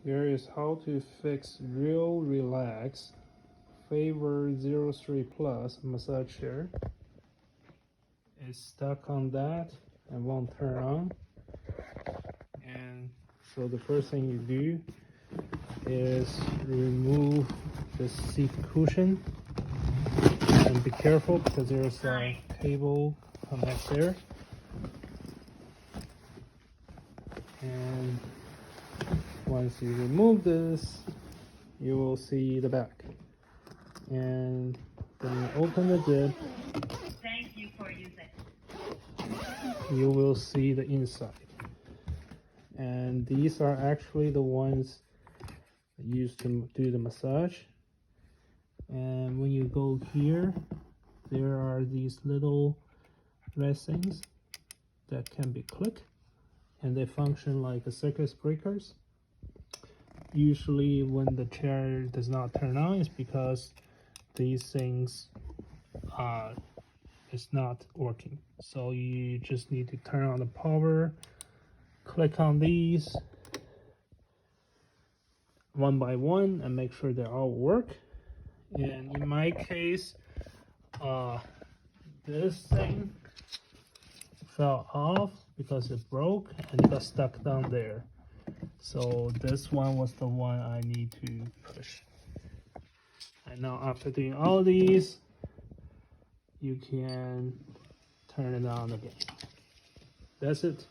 Here is how to fix Real Relax Favor 03 Plus massage chair. It's stuck on that and won't turn on. And so the first thing you do is remove the seat cushion. And be careful because there's a cable connect there. And once you remove this, you will see the back. And then you open the zip. Thank you for using. You will see the inside. And these are actually the ones used to do the massage. And when you go here, there are these little red things that can be clicked, and they function like a circuit breakers. Usually when the chair does not turn on, it's because these things is not working. So you just need to turn on the power, click on these one by one and make sure they all work. And in my case, this thing fell off because it broke and it got stuck down there. So this one was the one I need to push. And now after doing all these, you can turn it on again. That's it.